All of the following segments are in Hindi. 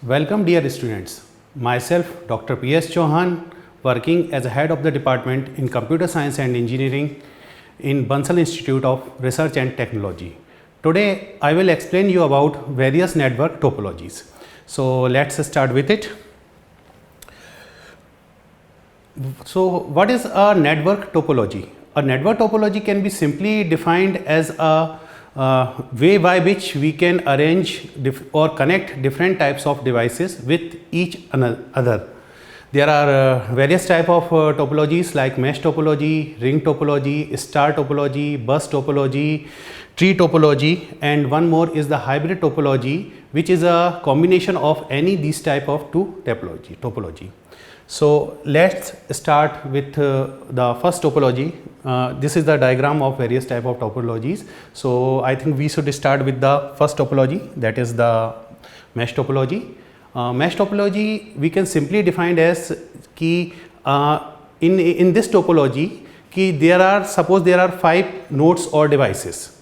Welcome dear students. Myself Dr. P.S. Chauhan, working as a head of the department in Computer Science and Engineering in Bansal Institute of Research and Technology. Today I will explain you about various network topologies. So let's start with it. So what is a network topology? A network topology can be simply defined as a way by which we can arrange or connect different types of devices with each other. There are various types of topologies like mesh topology, ring topology, star topology, bus topology, tree topology, and one more is the hybrid topology, which is a combination of any these type of two topology. So let's start with the first topology. This is the diagram of various type of topologies. So I think we should start with the first topology, that is the mesh topology. Mesh topology we can simply define as कि in this topology कि suppose there are 5 nodes or devices.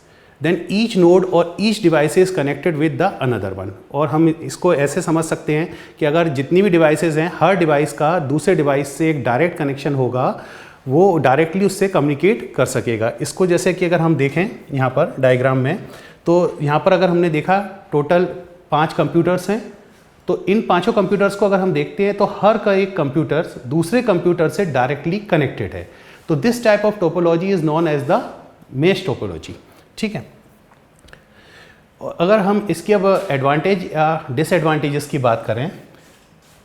Then each node or each device is connected with the another one. और हम इसको ऐसे समझ सकते हैं कि अगर जितनी भी डिवाइसेस हैं, हर डिवाइस का दूसरे डिवाइस से एक डायरेक्ट कनेक्शन होगा, वो डायरेक्टली उससे कम्युनिकेट कर सकेगा. इसको जैसे कि अगर हम देखें यहाँ पर डायग्राम में, तो यहाँ पर अगर हमने देखा टोटल 5 कंप्यूटर्स हैं, तो इन पांचों कंप्यूटर्स को अगर हम देखते हैं तो हर का एक कंप्यूटर दूसरे कंप्यूटर से डायरेक्टली कनेक्टेड है. तो this type of topology is known as the mesh topology. ठीक है. अगर हम इसकी अब एडवांटेज या डिसएडवांटेजेस की बात करें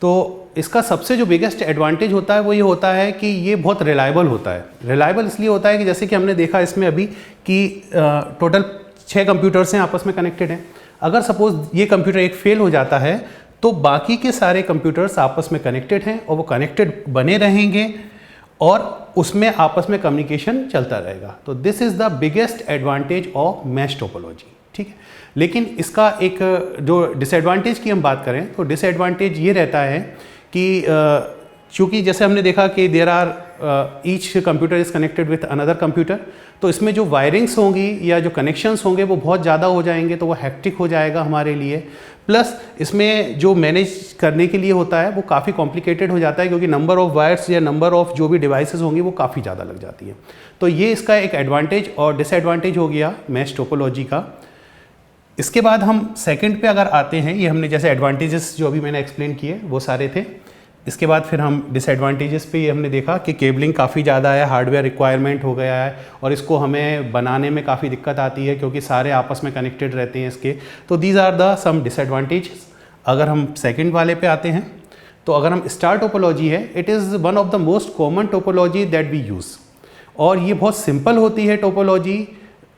तो इसका सबसे जो बिगेस्ट एडवांटेज होता है वो ये होता है कि ये बहुत रिलायबल होता है. रिलायबल इसलिए होता है कि जैसे कि हमने देखा इसमें अभी कि टोटल 6 कंप्यूटर्स हैं, आपस में कनेक्टेड हैं. अगर सपोज ये कंप्यूटर एक फेल हो जाता है तो बाकी के सारे कंप्यूटर्स आपस में कनेक्टेड हैं और वो कनेक्टेड बने रहेंगे और उसमें आपस में कम्युनिकेशन चलता रहेगा. तो this is the biggest advantage of mesh topology. ठीक है. लेकिन इसका एक जो डिसएडवांटेज की हम बात करें तो डिसएडवांटेज ये रहता है कि चूँकि जैसे हमने देखा कि there are each computer is connected with another computer, तो इसमें जो वायरिंग्स होंगी या जो कनेक्शंस होंगे वो बहुत ज़्यादा हो जाएंगे, तो वो हैक्टिक हो जाएगा हमारे लिए. प्लस इसमें जो मैनेज करने के लिए होता है वो काफ़ी कॉम्प्लिकेटेड हो जाता है, क्योंकि नंबर ऑफ़ वायर्स या नंबर ऑफ़ जो भी डिवाइसेस होंगी वो काफ़ी ज़्यादा लग जाती है. तो ये इसका एक एडवांटेज और डिसएडवांटेज हो गया मैश टोपोलॉजी का. इसके बाद हम सेकंड पे अगर आते हैं, ये हमने जैसे एडवांटेजेस जो अभी मैंने एक्सप्लेन किए वो सारे थे. इसके बाद फिर हम डिसएडवांटेजेस पे ये हमने देखा कि केबलिंग काफ़ी ज़्यादा है, हार्डवेयर रिक्वायरमेंट हो गया है और इसको हमें बनाने में काफ़ी दिक्कत आती है क्योंकि सारे आपस में कनेक्टेड रहते हैं इसके. तो these are the some disadvantages. अगर हम सेकंड वाले पे आते हैं तो अगर हम स्टार टोपोलॉजी है, it is one of the most common topology that we use. और ये बहुत सिंपल होती है टोपोलॉजी,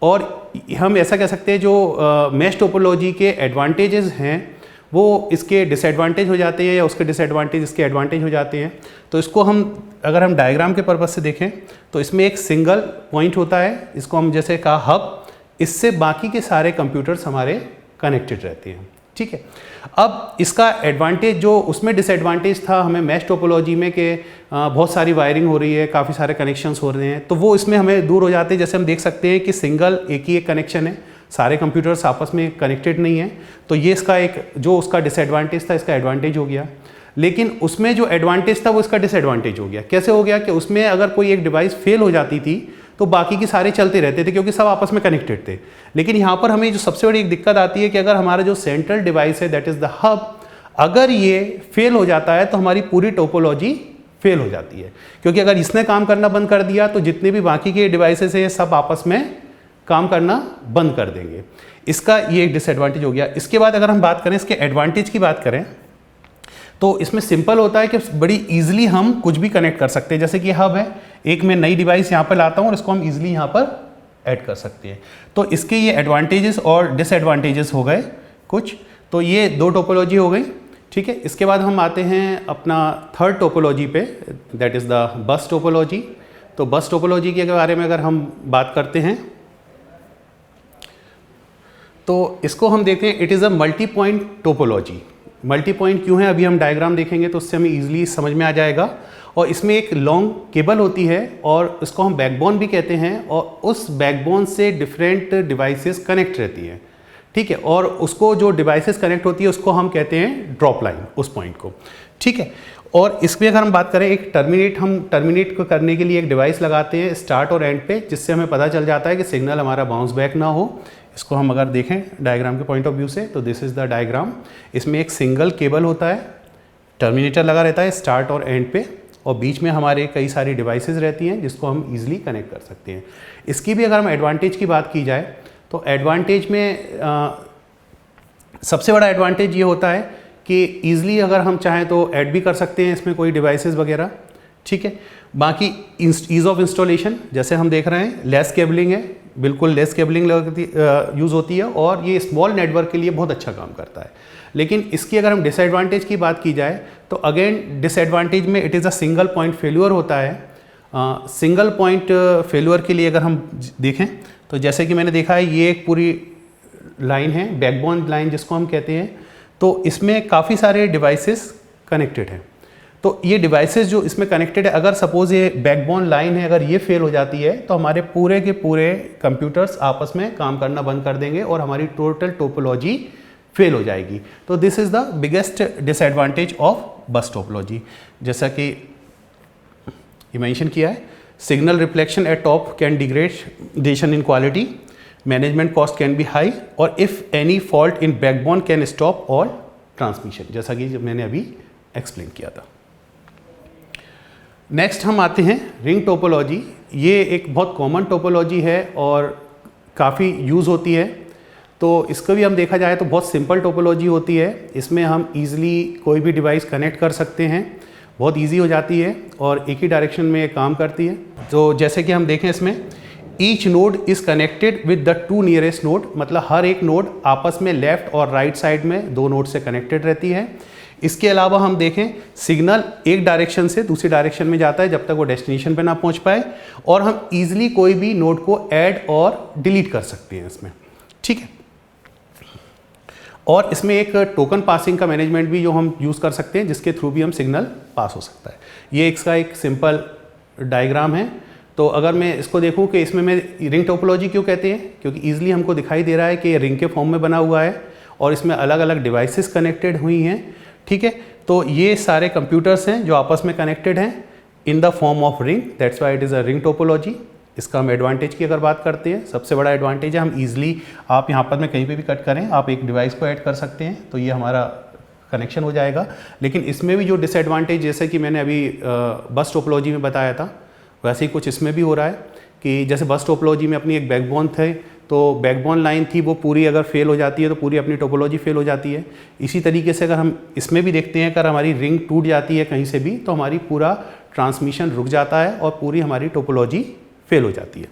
और हम ऐसा कह सकते हैं जो मैश टोपोलॉजी के एडवांटेजेस हैं वो इसके डिसएडवांटेज हो जाते हैं या उसके डिसएडवांटेज इसके एडवांटेज हो जाते हैं. तो इसको हम अगर हम डायग्राम के पर्पज से देखें तो इसमें एक सिंगल पॉइंट होता है, इसको हम जैसे कहा हब, इससे बाकी के सारे कंप्यूटर्स हमारे कनेक्टेड रहते हैं. ठीक है. अब इसका एडवांटेज जो उसमें डिसएडवांटेज था हमें मैश टोपोलॉजी में कि बहुत सारी वायरिंग हो रही है, काफ़ी सारे कनेक्शंस हो रहे हैं, तो वो इसमें हमें दूर हो जाते हैं. जैसे हम देख सकते हैं कि सिंगल एक ही एक कनेक्शन है, सारे कंप्यूटर्स आपस में कनेक्टेड नहीं है. तो ये इसका एक जो उसका डिसएडवांटेज था इसका एडवांटेज हो गया. लेकिन उसमें जो एडवांटेज था वो इसका डिसएडवांटेज हो गया. कैसे हो गया कि उसमें अगर कोई एक डिवाइस फेल हो जाती थी तो बाकी के सारे चलते रहते थे क्योंकि सब आपस में कनेक्टेड थे. लेकिन यहाँ पर हमें जो सबसे बड़ी एक दिक्कत आती है कि अगर हमारा जो सेंट्रल डिवाइस है दैट इज़ द हब, अगर ये फेल हो जाता है तो हमारी पूरी टोपोलॉजी फेल हो जाती है, क्योंकि अगर इसने काम करना बंद कर दिया तो जितने भी बाकी के डिवाइसेस हैं सब आपस में काम करना बंद कर देंगे. इसका ये एक डिसएडवांटेज हो गया. इसके बाद अगर हम बात करें इसके एडवांटेज की बात करें तो इसमें सिंपल होता है कि बड़ी ईजिली हम कुछ भी कनेक्ट कर सकते हैं. जैसे कि हब है, एक मैं नई डिवाइस यहाँ पर लाता हूँ और इसको हम ईजिली यहाँ पर ऐड कर सकते हैं. तो इसके ये एडवांटेजेस और डिसएडवांटेजेस हो गए कुछ. तो ये 2 टोपोलॉजी हो गई. ठीक है. इसके बाद हम आते हैं अपना थर्ड टोपोलॉजी पे, that is the bus topology. तो बस टोपोलॉजी के बारे में अगर हम बात करते हैं तो इसको हम देखते हैं, it is a multi point topology. Multi point क्यों है अभी हम डायग्राम देखेंगे तो उससे हमें ईजिली समझ में आ जाएगा. और इसमें एक लॉन्ग केबल होती है और इसको हम बैकबोन भी कहते हैं, और उस बैकबोन से डिफरेंट डिवाइसेस कनेक्ट रहती हैं. ठीक है, और उसको जो डिवाइसेस कनेक्ट होती है उसको हम कहते हैं ड्रॉप लाइन, उस पॉइंट को, ठीक है। और इसमें अगर हम बात करें एक हम टर्मिनेट को करने के लिए एक डिवाइस लगाते हैं स्टार्ट और एंड पे, जिससे हमें पता चल जाता है कि सिग्नल हमारा बाउंस बैक ना हो। इसको हम अगर देखें डायग्राम के पॉइंट ऑफ व्यू से, तो दिस इज़ द डायग्राम। इसमें एक सिंगल केबल होता है, टर्मिनेटर लगा रहता है स्टार्ट और एंड पे, और बीच में हमारे कई सारी डिवाइसेस रहती हैं जिसको हम ईजिली कनेक्ट कर सकते हैं। इसकी भी अगर हम एडवांटेज की बात की जाए तो एडवांटेज में सबसे बड़ा एडवांटेज ये होता है कि ईजिली अगर हम चाहें तो ऐड भी कर सकते हैं इसमें कोई डिवाइसेस वगैरह, ठीक है। बाकी ईज़ ऑफ इंस्टॉलेशन, जैसे हम देख रहे हैं लेस केबलिंग है, बिल्कुल लेस केबलिंग यूज़ होती है, और ये स्मॉल नेटवर्क के लिए बहुत अच्छा काम करता है। लेकिन इसकी अगर हम डिसएडवांटेज की बात की जाए तो अगेन डिसएडवांटेज में it is a single point failure होता है। सिंगल पॉइंट फेल्यूर के लिए अगर हम देखें तो जैसे कि मैंने देखा है ये एक पूरी लाइन है, बैकबोन लाइन जिसको हम कहते हैं, तो इसमें काफ़ी सारे डिवाइसेस कनेक्टेड हैं। तो ये डिवाइसेस जो इसमें कनेक्टेड है, अगर सपोज़ ये बैकबोन लाइन है, अगर ये फेल हो जाती है तो हमारे पूरे के पूरे कंप्यूटर्स आपस में काम करना बंद कर देंगे और हमारी टोटल टोपोलॉजी फेल हो जाएगी। तो this is the biggest disadvantage of bus topology. जैसा कि ये मेंशन किया है, signal reflection at top can degradation in quality, management cost can be high, और if any fault in backbone can stop all transmission, जैसा कि मैंने अभी एक्सप्लेन किया था। नेक्स्ट हम आते हैं रिंग टोपोलॉजी। ये एक बहुत कॉमन टोपोलॉजी है और काफ़ी यूज़ होती है। तो इसको भी हम देखा जाए तो बहुत सिंपल टोपोलॉजी होती है। इसमें हम ईज़िली कोई भी डिवाइस कनेक्ट कर सकते हैं, बहुत ईजी हो जाती है और एक ही डायरेक्शन में काम करती है। तो जैसे कि हम देखें इसमें each node is connected with the two nearest node, मतलब हर एक नोड आपस में लेफ्ट और राइट साइड में दो नोड से कनेक्टेड रहती है। इसके अलावा हम देखें सिग्नल एक डायरेक्शन से दूसरी डायरेक्शन में जाता है जब तक वो डेस्टिनेशन पे ना पहुंच पाए, और हम ईजिली कोई भी नोड को ऐड और डिलीट कर सकते हैं इसमें, ठीक है। और इसमें एक टोकन पासिंग का मैनेजमेंट भी जो हम यूज़ कर सकते हैं, जिसके थ्रू भी हम सिग्नल पास हो सकता है। ये इसका एक सिंपल डायग्राम है। तो अगर मैं इसको देखूं कि इसमें मैं रिंग टोपोलॉजी क्यों कहते हैं, क्योंकि ईजिली हमको दिखाई दे रहा है कि ये रिंग के फॉर्म में बना हुआ है और इसमें अलग अलग डिवाइसेस कनेक्टेड हुई हैं, ठीक है। तो ये सारे कंप्यूटर्स हैं जो आपस में कनेक्टेड हैं in the form of ring, that's why it is a ring topology. इसका हम एडवांटेज की अगर बात करते हैं, सबसे बड़ा एडवांटेज है हम ईजिली, आप यहाँ पर में कहीं पे भी कट करें, आप एक डिवाइस को ऐड कर सकते हैं तो ये हमारा कनेक्शन हो जाएगा। लेकिन इसमें भी जो डिसएडवांटेज, जैसे कि मैंने अभी बस टोपोलॉजी में बताया था, वैसे ही कुछ इसमें भी हो रहा है कि जैसे बस टोपोलॉजी में अपनी एक बैकबोन थे, तो बैकबोन लाइन थी वो पूरी अगर फेल हो जाती है तो पूरी अपनी टोपोलॉजी फेल हो जाती है। इसी तरीके से अगर हम इसमें भी देखते हैं, अगर हमारी रिंग टूट जाती है कहीं से भी तो हमारी पूरा ट्रांसमिशन रुक जाता है और पूरी हमारी टोपोलॉजी फेल हो जाती है।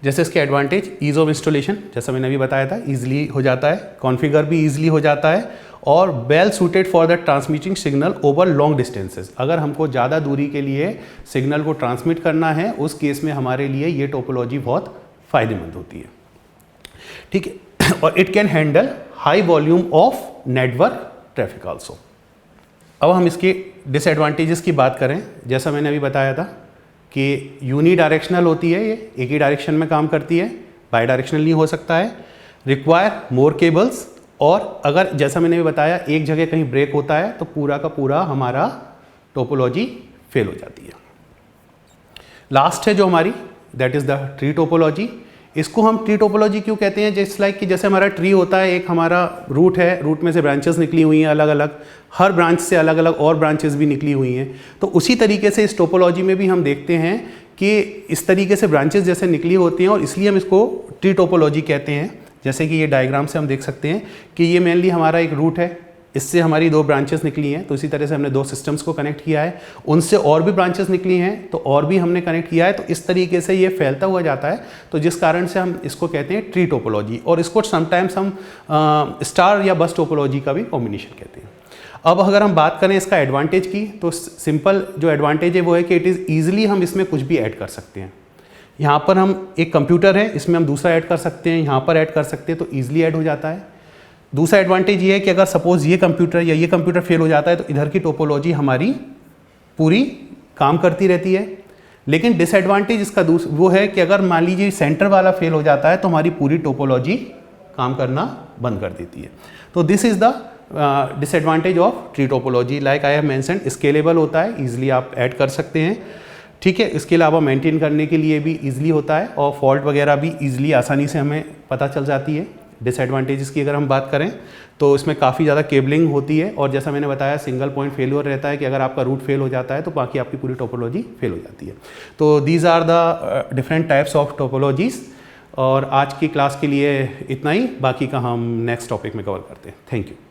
जैसे इसके एडवांटेज, ईज़ ऑफ इंस्टॉलेशन, जैसा मैंने अभी बताया था, ईजिली हो जाता है, कॉन्फ़िगर भी ईजिली हो जाता है, और well suited for the transmitting signal over long distances. अगर हमको ज़्यादा दूरी के लिए सिग्नल को ट्रांसमिट करना है, उस केस में हमारे लिए ये टोपोलॉजी बहुत फ़ायदेमंद होती है, ठीक है। और it can handle high volume of network traffic also. अब हम इसके डिसएडवांटेजेस की बात करें, जैसा मैंने अभी बताया था कि यूनी डायरेक्शनल होती है, ये एक ही डायरेक्शन में काम करती है, बाई डायरेक्शनल नहीं हो सकता है, रिक्वायर मोर केबल्स, और अगर जैसा मैंने भी बताया एक जगह कहीं ब्रेक होता है तो पूरा का पूरा हमारा टोपोलॉजी फेल हो जाती है। लास्ट है जो हमारी, that is the tree topology. इसको हम ट्री टोपोलॉजी क्यों कहते हैं, जैसे लाइक कि जैसे हमारा ट्री होता है, एक हमारा रूट है, रूट में से ब्रांचेस निकली हुई हैं अलग अलग, हर ब्रांच से अलग अलग और ब्रांचेस भी निकली हुई हैं। तो उसी तरीके से इस टोपोलॉजी में भी हम देखते हैं कि इस तरीके से ब्रांचेस जैसे निकली होती हैं, और इसलिए हम इसको ट्री टोपोलॉजी कहते हैं। जैसे कि ये डायग्राम से हम देख सकते हैं कि ये मेनली हमारा एक रूट है, इससे हमारी दो ब्रांचेस निकली हैं, तो इसी तरह से हमने दो सिस्टम्स को कनेक्ट किया है, उनसे और भी ब्रांचेस निकली हैं तो और भी हमने कनेक्ट किया है, तो इस तरीके से ये फैलता हुआ जाता है। तो जिस कारण से हम इसको कहते हैं ट्री टोपोलॉजी, और इसको समटाइम्स हम स्टार या बस टोपोलॉजी का भी कॉम्बिनेशन कहते हैं। अब अगर हम बात करें इसका एडवांटेज की, तो सिंपल जो एडवांटेज है वो है कि इट इज़ ईजिली हम इसमें कुछ भी ऐड कर सकते हैं। यहाँ पर हम एक कंप्यूटर है, इसमें हम दूसरा ऐड कर सकते हैं, यहाँ पर ऐड कर सकते हैं, तो ईजिली ऐड हो जाता है। दूसरा एडवांटेज ये है कि अगर सपोज ये कंप्यूटर या ये कंप्यूटर फेल हो जाता है तो इधर की टोपोलॉजी हमारी पूरी काम करती रहती है। लेकिन डिसएडवांटेज इसका वो है कि अगर मान लीजिए सेंटर वाला फेल हो जाता है तो हमारी पूरी टोपोलॉजी काम करना बंद कर देती है। तो this is the disadvantage of tree topology. Like I have mentioned, scalable होता है, ईजिली आप ऐड कर सकते हैं, ठीक है। इसके अलावा मेंटेन करने के लिए भी ईजिली होता है और फॉल्ट वगैरह भी ईजिली आसानी से हमें पता चल जाती है। डिसएडवांटेजेस की अगर हम बात करें तो इसमें काफ़ी ज़्यादा केबलिंग होती है और जैसा मैंने बताया सिंगल पॉइंट फेलियर रहता है कि अगर आपका रूट फेल हो जाता है तो बाकी आपकी पूरी टोपोलॉजी फेल हो जाती है। तो these are the different types of topologies. और आज की क्लास के लिए इतना ही, बाकी का हम नेक्स्ट टॉपिक में कवर करते हैं। Thank you.